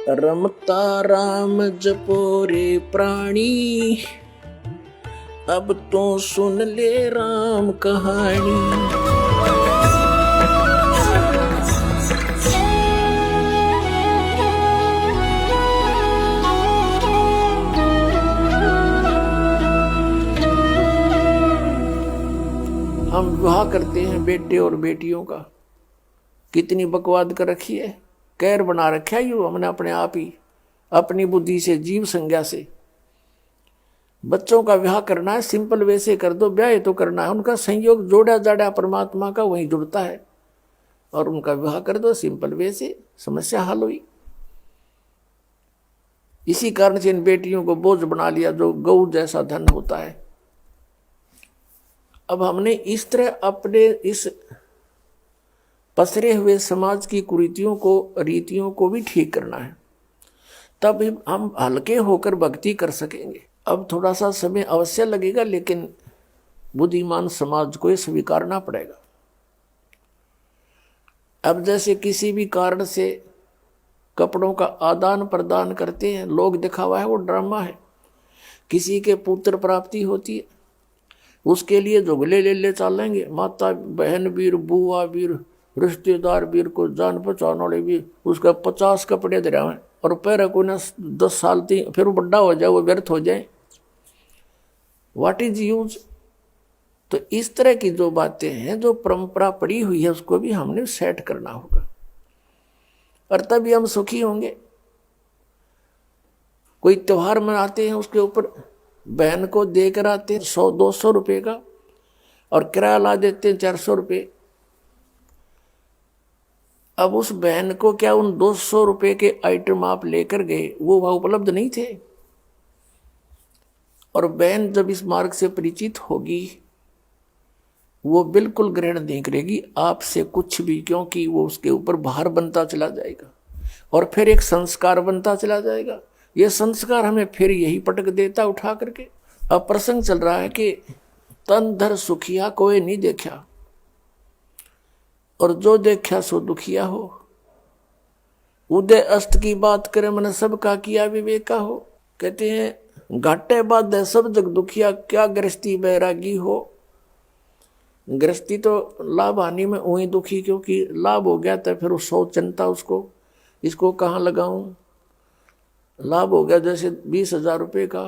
रमता राम जपो रे प्राणी, अब तो सुन ले राम कहानी। हम विवाह करते हैं बेटे और बेटियों का, कितनी बकवाद कर रखी है, कैर बना रखा है यू हमने अपने आप ही, अपनी बुद्धि से, जीव संज्ञा से। बच्चों का विवाह करना है, सिंपल वे से कर दो, ब्याह तो करना है, उनका संयोग जोड़ा जाड़ा परमात्मा का वहीं जुड़ता है, और उनका विवाह कर दो सिंपल वे से, समस्या हल हुई। इसी कारण से इन बेटियों को बोझ बना लिया जो गऊ जैसा धन होता है। अब हमने इस तरह अपने इस पसरे हुए समाज की कुरीतियों को, रीतियों को भी ठीक करना है, तब हम हल्के होकर भक्ति कर सकेंगे। अब थोड़ा सा समय अवश्य लगेगा, लेकिन बुद्धिमान समाज को ये स्वीकारना पड़ेगा। अब जैसे किसी भी कारण से कपड़ों का आदान प्रदान करते हैं, लोग दिखावा है, वो ड्रामा है। किसी के पुत्र प्राप्ति होती है, उसके लिए जुगले ले ले चलेंगे, माता बहन वीर, बुआ वीर, रिश्तेदार वीर को जान पहचान वाले वीर, उसका 50 कपड़े दे रहे हैं, और पैर को ना 10 साल थी, फिर वो बड्डा हो जाए, वो व्यर्थ हो जाए, व्हाट इज यूज। तो इस तरह की जो बातें हैं, जो परंपरा पड़ी हुई है, उसको भी हमने सेट करना होगा, और तभी हम सुखी होंगे। कोई त्योहार मनाते हैं, उसके ऊपर बहन को देकर आते हैं 100-200 रुपये का, और किराया ला देते हैं 400 रुपये। अब उस बहन को क्या उन 200 रुपये के आइटम आप लेकर गए, वो वहां उपलब्ध नहीं थे, और बहन जब इस मार्ग से परिचित होगी, वो बिल्कुल ग्रहण नहीं करेगी आपसे कुछ भी, क्योंकि वो उसके ऊपर भार बनता चला जाएगा, और फिर एक संस्कार बनता चला जाएगा। ये संस्कार हमें फिर यही पटक देता उठा करके। अब प्रसंग चल रहा है कि तन धर सुखिया कोई नहीं देखा, और जो देखा सो दुखिया हो। उदय अस्त की बात करे, मन सबका किया विवेका हो। कहते हैं घाटे बाधे सब जग दुखिया, क्या गृहस्थी बैरागी हो। गृहस्थी तो लाभ हानि में वही दुखी, क्योंकि लाभ हो गया तो फिर 100 चिंता उसको, इसको कहाँ लगाऊं। लाभ हो गया जैसे 20,000 रुपये का,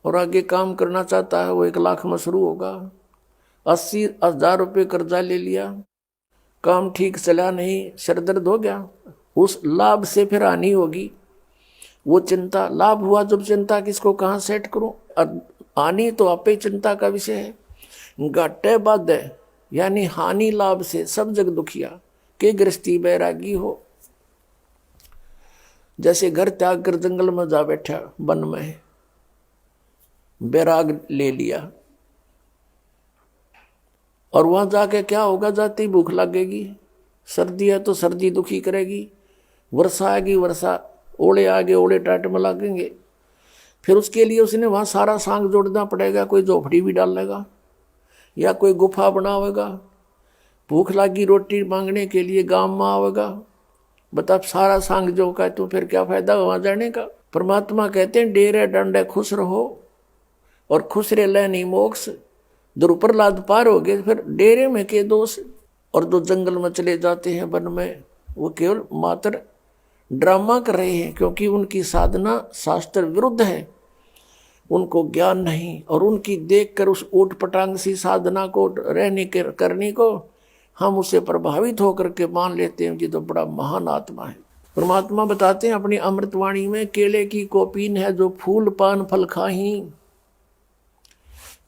और आगे काम करना चाहता है, वो 1 लाख में शुरू होगा। 80,000 रुपये कर्जा ले लिया, काम ठीक चला नहीं, सरदर्द हो गया, उस लाभ से फिर हानि होगी, वो चिंता। लाभ हुआ जब चिंता, किसको कहाँ सेट करूं, हानि तो आपे चिंता का विषय है। घाटे बाधे यानी हानि लाभ से सब जग दुखिया, के गृहस्थी बैरागी हो। जैसे घर त्याग कर जंगल में जा बैठा, वन में बैराग ले लिया, और वहां जाके क्या होगा, जाते ही भूख लगेगी, सर्दी है तो सर्दी दुखी करेगी, वर्षा आएगी, वर्षा, ओले आगे ओले टाट में लगेंगे। फिर उसके लिए उसने वहां सारा सांग जोड़ना पड़ेगा, कोई झोपड़ी भी डालेगा या कोई गुफा बनावेगा। भूख लगी रोटी मांगने के लिए गांव में आवेगा, बता सारा सांग जो का, तो फिर क्या फायदा वहां जाने का। परमात्मा कहते हैं डेरे डंडे खुश रहो, और खुश रह लेनी मोक्ष। दुर्प्रहलाद पार हो गए, फिर डेरे में के दोष। और जो जंगल में चले जाते हैं वन में, वो केवल मात्र ड्रामा कर रहे हैं, क्योंकि उनकी साधना शास्त्र विरुद्ध है, उनको ज्ञान नहीं। और उनकी देखकर उस ऊट पटांग सी साधना को, रहने के करने को, हम उसे प्रभावित होकर के मान लेते हैं कि तो बड़ा महान आत्मा है। परमात्मा बताते हैं अपनी अमृतवाणी में, केले की कोपीन है जो फूल पान फल खाही,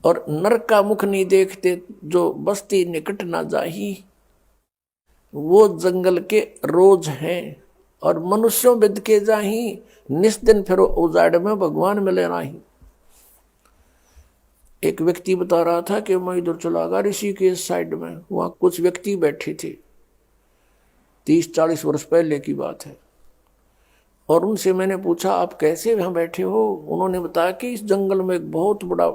और नरक का मुख नहीं देखते जो बस्ती निकट ना जाही। वो जंगल के रोज हैं, और मनुष्यों बिद के जाही, निस्दिन फिर उजाड़ में भगवान मिले नाही। एक व्यक्ति बता रहा था कि मैं इधर चला गया ऋषिकेश साइड में, वहां कुछ व्यक्ति बैठे थे, 30-40 वर्ष पहले की बात है, और उनसे मैंने पूछा आप कैसे वहां बैठे हो। उन्होंने बताया कि इस जंगल में एक बहुत बड़ा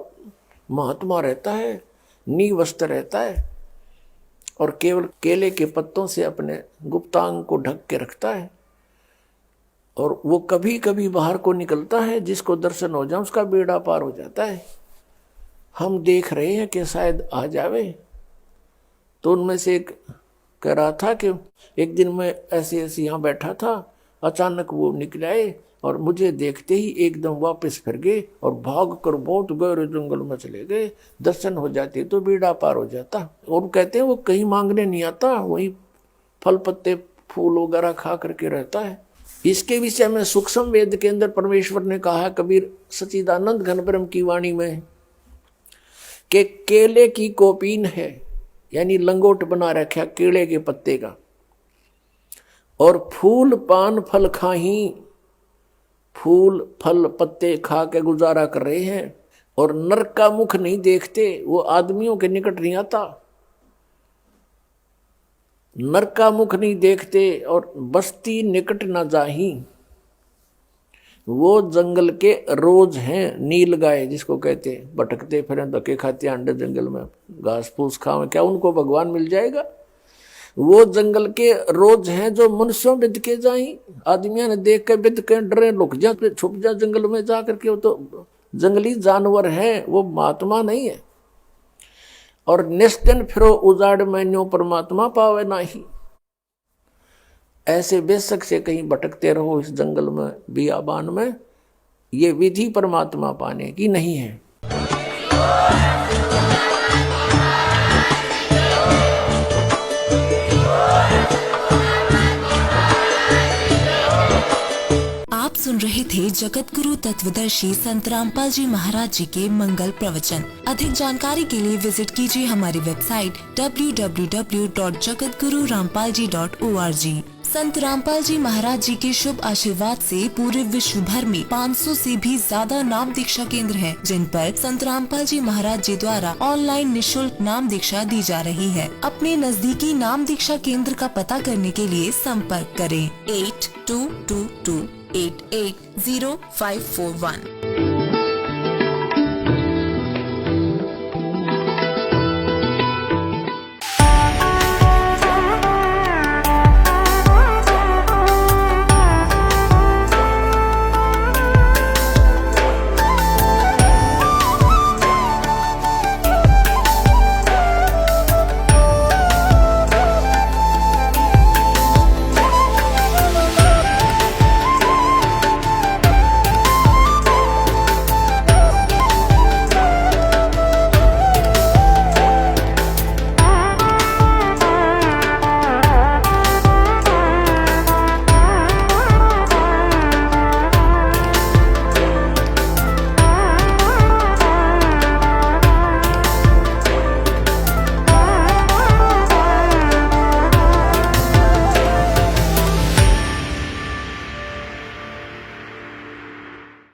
महात्मा रहता है, नीवस्त्र रहता है, और केवल केले के पत्तों से अपने गुप्तांग को ढक के रखता है, और वो कभी कभी बाहर को निकलता है, जिसको दर्शन हो जाए उसका बेड़ा पार हो जाता है। हम देख रहे हैं कि शायद आ जावे। तो उनमें से एक कह रहा था कि एक दिन मैं ऐसे ऐसे यहाँ बैठा था, अचानक वो निकल आए और मुझे देखते ही एकदम वापस फिर गए और भाग कर बहुत गहरे जंगल में चले गए। दर्शन हो जाते तो बेड़ा पार हो जाता। और कहते हैं वो कहीं मांगने नहीं आता, वही फल पत्ते फूल वगैरह खा करके रहता है। इसके विषय में सूक्ष्म वेद के अंदर परमेश्वर ने कहा, कबीर सच्चिदानंद घन ब्रह्म की वाणी में, कि केले की कोपीन है, यानी लंगोट बना रखा केले के पत्ते का, और फूल पान फल खाही, फूल फल पत्ते खा के गुजारा कर रहे हैं, और नरक का मुख नहीं देखते, वो आदमियों के निकट नहीं आता, नरक का मुख नहीं देखते, और बस्ती निकट न जाही, वो जंगल के रोज हैं, नील गाय जिसको कहते हैं, भटकते फिर धक्के खाते अंडे जंगल में, घास फूस खावे, क्या उनको भगवान मिल जाएगा? वो जंगल के रोज हैं जो मनुष्यों बिद के जाई, आदमियों ने देख के बिद के डरे, लुक जा, छुप जा जंगल में जा करके। वो तो जंगली जानवर हैं, वो महात्मा नहीं है। और निस्दिन फिरो उजाड़ में न्यो परमात्मा पावे नाही, ऐसे बेशक से कहीं भटकते रहो इस जंगल में बियाबान में, ये विधि परमात्मा पाने की नहीं है। आप सुन रहे थे जगत गुरु तत्वदर्शी संत रामपाल जी महाराज जी के मंगल प्रवचन। अधिक जानकारी के लिए विजिट कीजिए हमारी वेबसाइट www.jagatgururampalji.org। संत रामपाल जी महाराज जी के शुभ आशीर्वाद से पूरे विश्व भर में 500 से भी ज्यादा नाम दीक्षा केंद्र हैं, जिन पर संत रामपाल जी महाराज जी द्वारा ऑनलाइन निशुल्क नाम दीक्षा दी जा रही है। अपने नजदीकी नाम दीक्षा केंद्र का पता करने के लिए संपर्क करें 8222880541।